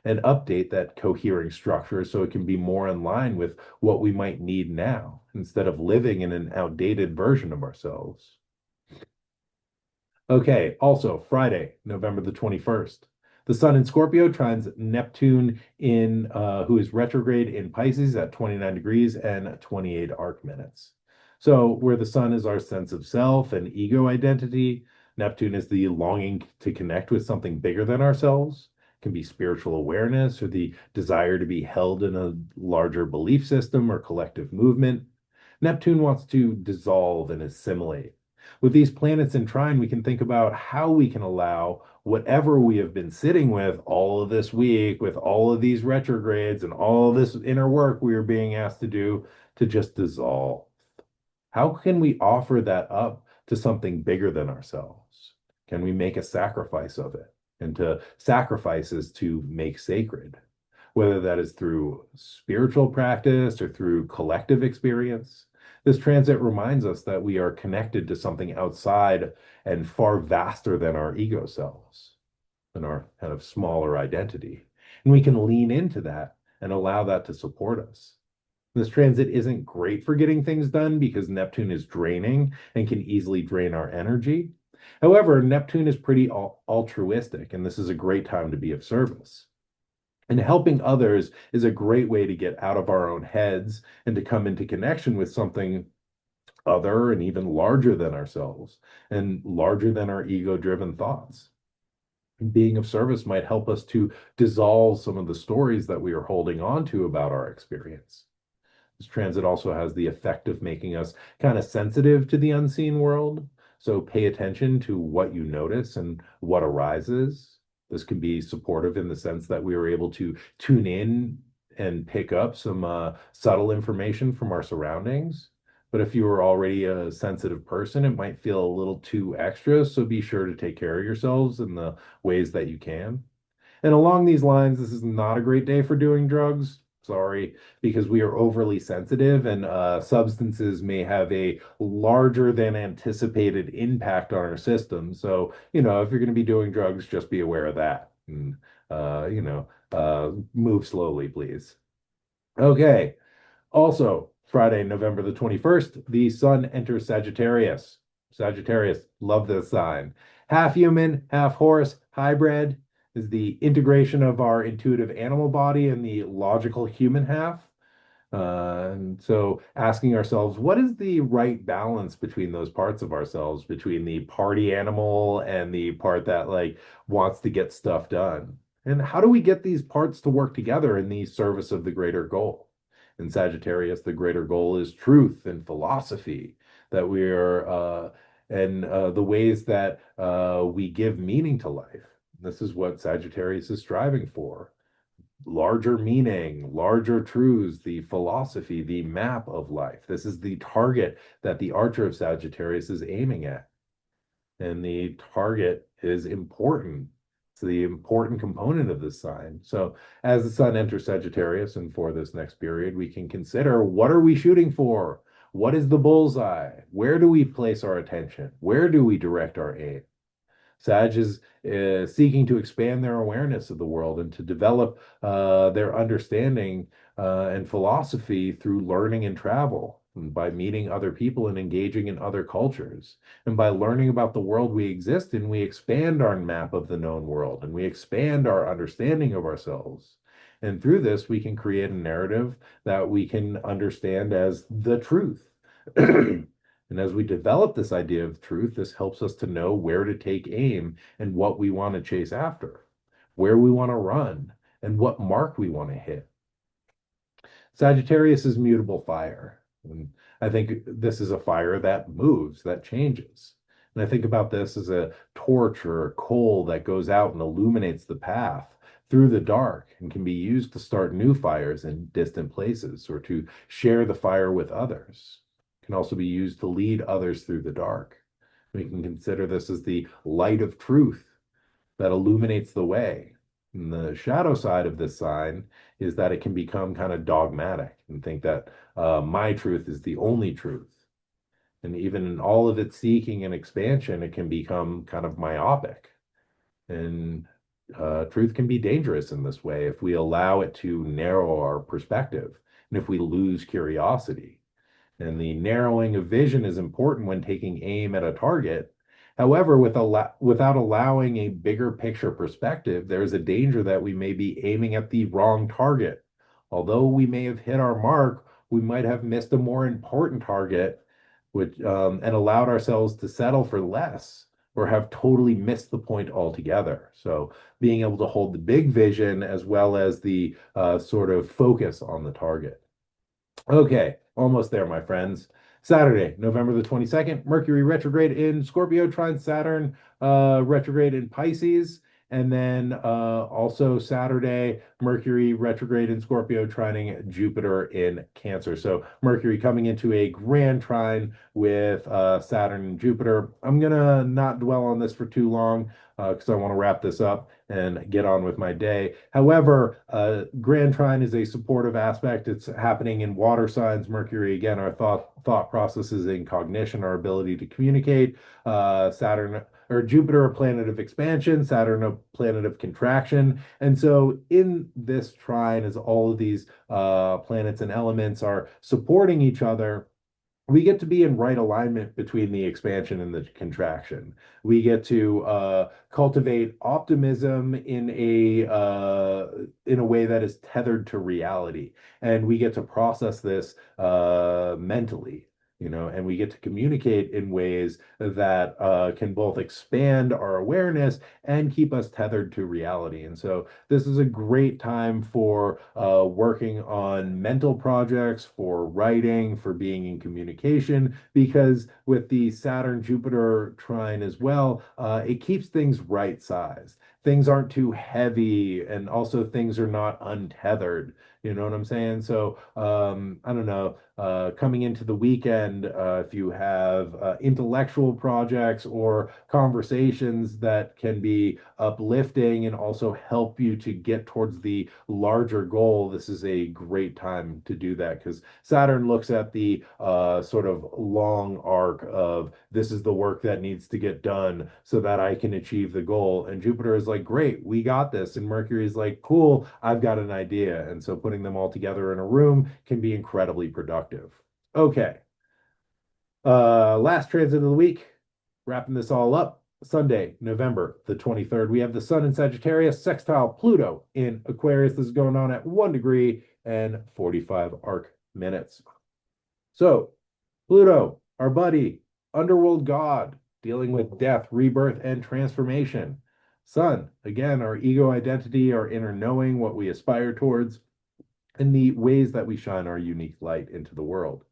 and update that cohering structure so it can be more in line with what we might need now instead of living in an outdated version of ourselves. Okay, also Friday, November the 21st. The Sun in Scorpio trines Neptune who is retrograde in Pisces at 29 degrees and 28 arc minutes. So, where the Sun is our sense of self and ego identity, Neptune is the longing to connect with something bigger than ourselves. It can be spiritual awareness or the desire to be held in a larger belief system or collective movement. Neptune wants to dissolve and assimilate. With these planets in trine, we can think about how we can allow whatever we have been sitting with all of this week, with all of these retrogrades and all of this inner work we are being asked to do, to just dissolve. How can we offer that up to something bigger than ourselves? Can we make a sacrifice of it? And to sacrifice is to make sacred, whether that is through spiritual practice or through collective experience. This transit reminds us that we are connected to something outside and far vaster than our ego selves, than our kind of smaller identity. And we can lean into that and allow that to support us. This transit isn't great for getting things done because Neptune is draining and can easily drain our energy. However, Neptune is pretty altruistic, and this is a great time to be of service. And helping others is a great way to get out of our own heads and to come into connection with something other and even larger than ourselves and larger than our ego-driven thoughts. Being of service might help us to dissolve some of the stories that we are holding on to about our experience. This transit also has the effect of making us kind of sensitive to the unseen world. So pay attention to what you notice and what arises. This can be supportive in the sense that we are able to tune in and pick up some subtle information from our surroundings. But if you are already a sensitive person, it might feel a little too extra. So be sure to take care of yourselves in the ways that you can. And along these lines, this is not a great day for doing drugs. Sorry, because we are overly sensitive and substances may have a larger than anticipated impact on our system. So, if you're going to be doing drugs, just be aware of that. And, move slowly, please. Okay. Also, Friday, November the 21st, the sun enters Sagittarius. Sagittarius, love this sign. Half human, half horse, hybrid is the integration of our intuitive animal body and the logical human half. And so asking ourselves, what is the right balance between those parts of ourselves, between the party animal and the part that wants to get stuff done? And how do we get these parts to work together in the service of the greater goal? In Sagittarius, the greater goal is truth and philosophy, that we are, and the ways that we give meaning to life. This is what Sagittarius is striving for. Larger meaning, larger truths, the philosophy, the map of life. This is the target that the Archer of Sagittarius is aiming at. And the target is important. It's the important component of this sign. So as the sun enters Sagittarius and for this next period, we can consider, what are we shooting for? What is the bullseye? Where do we place our attention? Where do we direct our aim? Sag is seeking to expand their awareness of the world and to develop their understanding and philosophy through learning and travel, and by meeting other people and engaging in other cultures. And by learning about the world we exist in, we expand our map of the known world and we expand our understanding of ourselves. And through this, we can create a narrative that we can understand as the truth. And as we develop this idea of truth, this helps us to know where to take aim and what we want to chase after, where we want to run, and what mark we want to hit. Sagittarius is mutable fire. And I think this is a fire that moves, that changes. And I think about this as a torch or a coal that goes out and illuminates the path through the dark and can be used to start new fires in distant places or to share the fire with others. Can also be used to lead others through the dark. We can consider this as the light of truth that illuminates the way. And the shadow side of this sign is that it can become kind of dogmatic and think that my truth is the only truth. And even in all of its seeking and expansion, it can become kind of myopic. And truth can be dangerous in this way if we allow it to narrow our perspective and if we lose curiosity. And the narrowing of vision is important when taking aim at a target. However, without allowing a bigger picture perspective, there is a danger that we may be aiming at the wrong target. Although we may have hit our mark, we might have missed a more important target, which and allowed ourselves to settle for less or have totally missed the point altogether. So being able to hold the big vision as well as the sort of focus on the target. Okay, almost there, my friends. Saturday, November the 22nd, Mercury retrograde in Scorpio, trine Saturn retrograde in Pisces. And then also Saturday, Mercury retrograde in Scorpio, trining Jupiter in Cancer. So Mercury coming into a grand trine with Saturn and Jupiter. I'm gonna not dwell on this for too long because I want to wrap this up and get on with my day. However, Grand Trine is a supportive aspect. It's happening in water signs. Mercury, again, our thought processes in cognition, our ability to communicate. Saturn or Jupiter, a planet of expansion, Saturn, a planet of contraction. And so in this trine, as all of these planets and elements are supporting each other, we get to be in right alignment between the expansion and the contraction. We get to cultivate optimism in a way that is tethered to reality, and we get to process this mentally. And we get to communicate in ways that can both expand our awareness and keep us tethered to reality. And so, this is a great time for working on mental projects, for writing, for being in communication, because with the Saturn Jupiter trine as well, it keeps things right sized. Things aren't too heavy, and also things are not untethered. You know what I'm saying? So, I don't know, coming into the weekend, if you have intellectual projects or conversations that can be uplifting and also help you to get towards the larger goal, this is a great time to do that because Saturn looks at the sort of long arc of this is the work that needs to get done so that I can achieve the goal. And Jupiter is like, great, we got this. And Mercury is like, cool, I've got an idea. And so putting them all together in a room can be incredibly productive. Okay. Last transit of the week, wrapping this all up. Sunday, November the 23rd, we have the Sun in Sagittarius, sextile Pluto in Aquarius. This is going on at 1 degree and 45 arc minutes. So, Pluto, our buddy, underworld god, dealing with death, rebirth, and transformation. Sun, again, our ego identity, our inner knowing, what we aspire towards, and the ways that we shine our unique light into the world.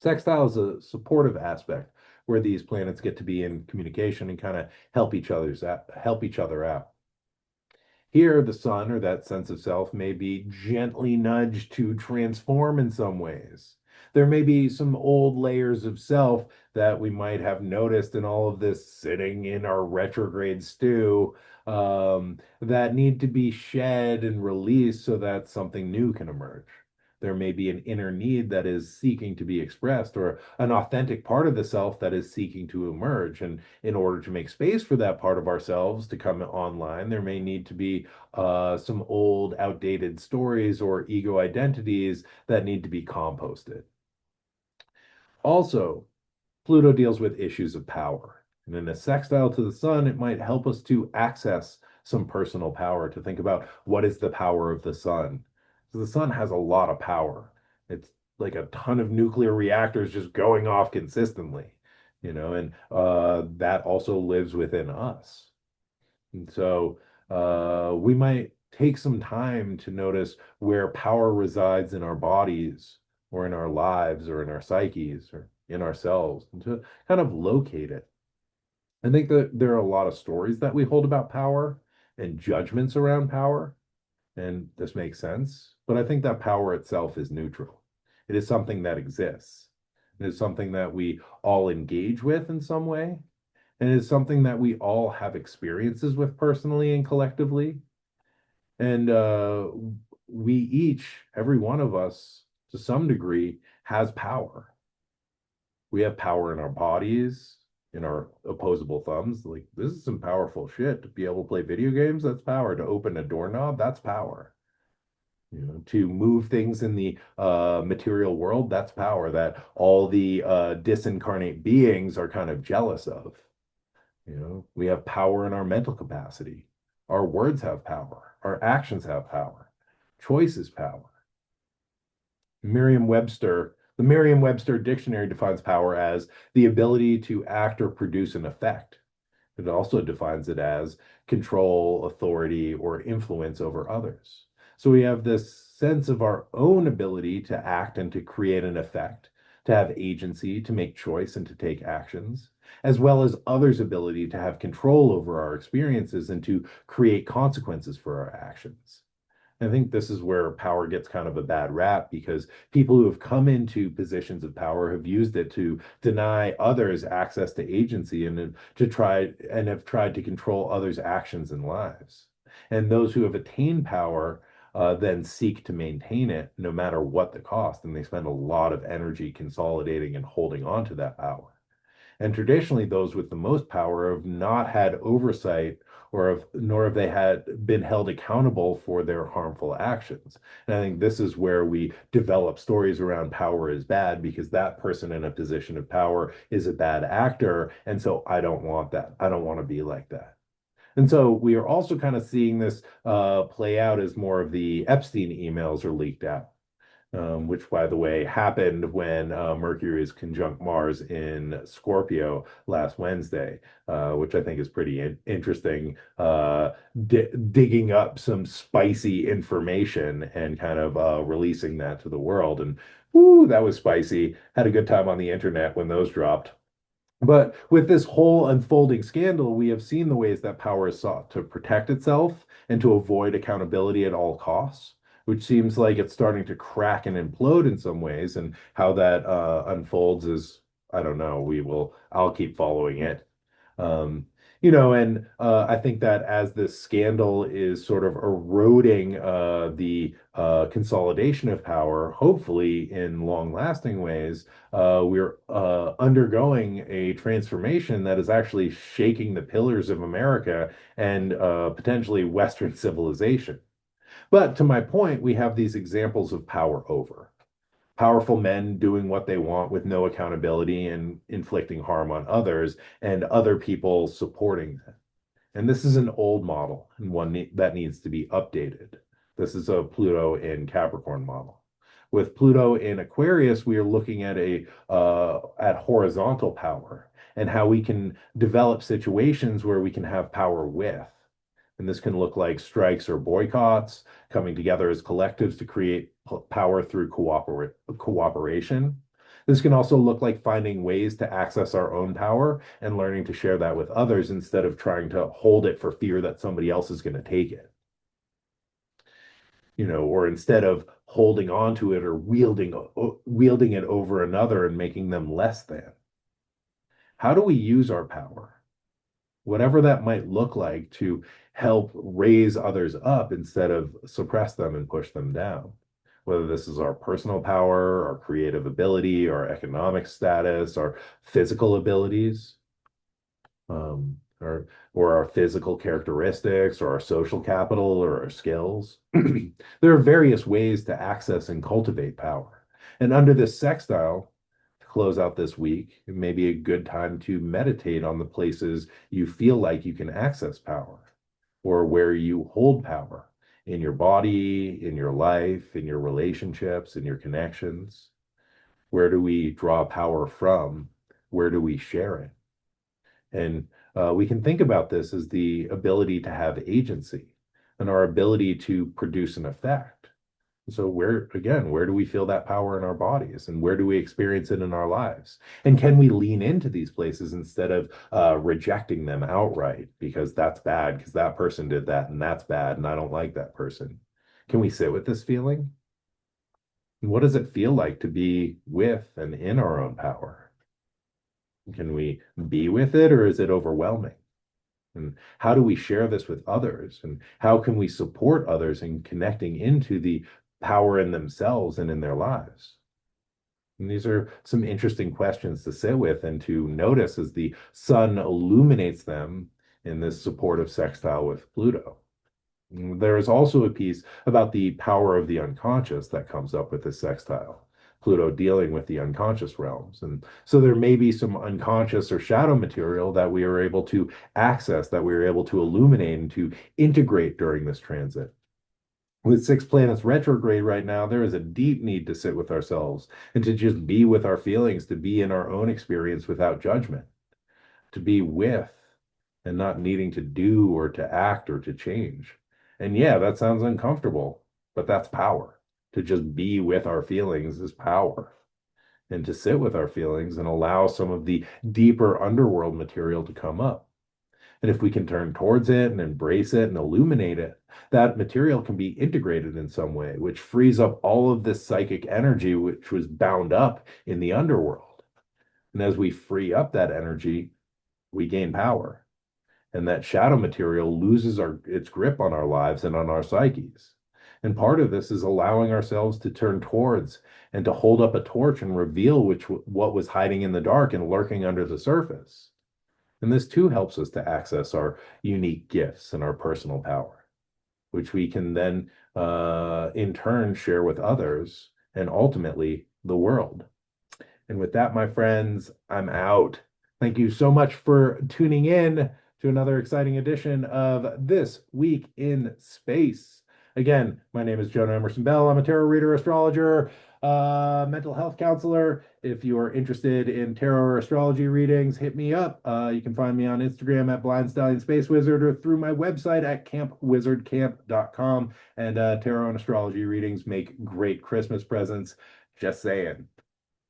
Sextile is a supportive aspect where these planets get to be in communication and kind of help each other out. Here, the sun or that sense of self may be gently nudged to transform in some ways. There may be some old layers of self that we might have noticed in all of this sitting in our retrograde stew that need to be shed and released so that something new can emerge. There may be an inner need that is seeking to be expressed, or an authentic part of the self that is seeking to emerge. And in order to make space for that part of ourselves to come online, there may need to be some old, outdated stories or ego identities that need to be composted. Also, Pluto deals with issues of power. And in a sextile to the sun, it might help us to access some personal power, to think about what is the power of the sun. So the sun has a lot of power. It's like a ton of nuclear reactors just going off consistently, and that also lives within us. And so we might take some time to notice where power resides in our bodies or in our lives or in our psyches or in ourselves and to kind of locate it. I think that there are a lot of stories that we hold about power and judgments around power, and this makes sense. But I think that power itself is neutral. It is something that exists. It is something that we all engage with in some way, and it is something that we all have experiences with personally and collectively. And we each, every one of us, to some degree, has power. We have power in our bodies, in our opposable thumbs. Like, this is some powerful shit. To be able to play video games, that's power. To open a doorknob, that's power. To move things in the material world, that's power that all the disincarnate beings are kind of jealous of. We have power in our mental capacity. Our words have power. Our actions have power. Choice is power. The Merriam-Webster dictionary defines power as the ability to act or produce an effect. It also defines it as control, authority, or influence over others. So we have this sense of our own ability to act and to create an effect, to have agency, to make choice and to take actions, as well as others' ability to have control over our experiences and to create consequences for our actions. I think this is where power gets kind of a bad rap because people who have come into positions of power have used it to deny others access to agency and have tried to control others' actions and lives. And those who have attained power then seek to maintain it no matter what the cost. And they spend a lot of energy consolidating and holding on to that power. And traditionally, those with the most power have not had oversight nor have they had been held accountable for their harmful actions. And I think this is where we develop stories around power is bad because that person in a position of power is a bad actor. And so I don't want that. I don't want to be like that. And so we are also kind of seeing this play out as more of the Epstein emails are leaked out, which, by the way, happened when Mercury is conjunct Mars in Scorpio last Wednesday, which I think is pretty interesting, digging up some spicy information and kind of releasing that to the world. And whoo, that was spicy. Had a good time on the internet when those dropped. But with this whole unfolding scandal, we have seen the ways that power is sought to protect itself and to avoid accountability at all costs, which seems like it's starting to crack and implode in some ways. And how that unfolds is, I don't know. I'll keep following it. Um, and I think that as this scandal is sort of eroding the consolidation of power, hopefully in long-lasting ways, we're undergoing a transformation that is actually shaking the pillars of America and potentially Western civilization. But to my point, we have these examples of power over. Powerful men doing what they want with no accountability and inflicting harm on others, and other people supporting them. And this is an old model and that needs to be updated. This is a Pluto in Capricorn model. With Pluto in Aquarius, we are looking at at horizontal power and how we can develop situations where we can have power with. And this can look like strikes or boycotts, coming together as collectives to create power through cooperation. This can also look like finding ways to access our own power and learning to share that with others instead of trying to hold it for fear that somebody else is going to take it. Or instead of holding on to it or wielding it over another and making them less than. How do we use our power? Whatever that might look like, to help raise others up instead of suppress them and push them down. Whether this is our personal power, our creative ability, our economic status, our physical abilities, or our physical characteristics, or our social capital, or our skills. There are various ways to access and cultivate power. And under this sextile, close out this week, it may be a good time to meditate on the places you feel like you can access power or where you hold power in your body, in your life, in your relationships, in your connections. Where do we draw power from? Where do we share it? And we can think about this as the ability to have agency and our ability to produce an effect. So where do we feel that power in our bodies and where do we experience it in our lives? And can we lean into these places instead of rejecting them outright because that's bad, because that person did that and that's bad and I don't like that person? Can we sit with this feeling? And what does it feel like to be with and in our own power? Can we be with it or is it overwhelming? And how do we share this with others? And how can we support others in connecting into the power in themselves and in their lives? And these are some interesting questions to sit with and to notice as the sun illuminates them in this supportive sextile with Pluto. There is also a piece about the power of the unconscious that comes up with this sextile. Pluto dealing with the unconscious realms. And so there may be some unconscious or shadow material that we are able to access, that we are able to illuminate and to integrate during this transit. With six planets retrograde right now, there is a deep need to sit with ourselves and to just be with our feelings, to be in our own experience without judgment, to be with and not needing to do or to act or to change. And yeah, that sounds uncomfortable, but that's power. To just be with our feelings is power. And to sit with our feelings and allow some of the deeper underworld material to come up. And if we can turn towards it and embrace it and illuminate it, that material can be integrated in some way, which frees up all of this psychic energy which was bound up in the underworld. And as we free up that energy, we gain power. And that shadow material loses its grip on our lives and on our psyches. And part of this is allowing ourselves to turn towards and to hold up a torch and reveal what was hiding in the dark and lurking under the surface. And this too helps us to access our unique gifts and our personal power, which we can then in turn share with others and ultimately the world. And with that, my friends, I'm out. Thank you so much for tuning in to another exciting edition of This Week in Space. Again, my name is Jonah Emerson Bell. I'm a tarot reader, astrologer, mental health counselor. If you are interested in tarot or astrology readings, hit me up. You can find me on Instagram at Blind Stallion Space Wizard or through my website at campwizardcamp.com. And tarot and astrology readings make great Christmas presents. Just saying.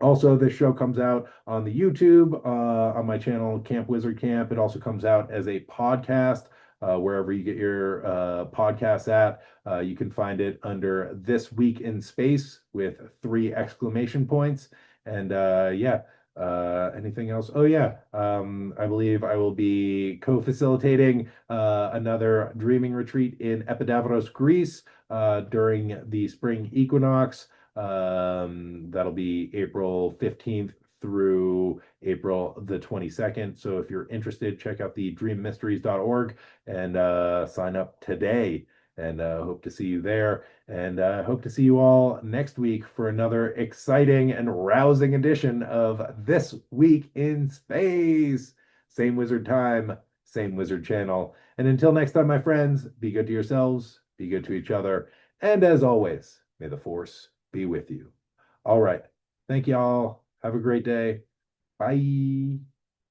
Also, this show comes out on the YouTube, on my channel, Camp Wizard Camp. It also comes out as a podcast, wherever you get your podcasts at. You can find it under This Week in Space with 3 exclamation points. And yeah, anything else? Oh, yeah. I believe I will be co-facilitating another dreaming retreat in Epidavros, Greece, during the spring equinox. That'll be April 15th through April the 22nd. So if you're interested, check out the dreammysteries.org and sign up today. And hope to see you there. And hope to see you all next week for another exciting and rousing edition of This Week in Space. Same wizard time, same wizard channel. And until next time, my friends, be good to yourselves, be good to each other. And as always, may the force be with you. All right. Thank y'all. Have a great day. Bye.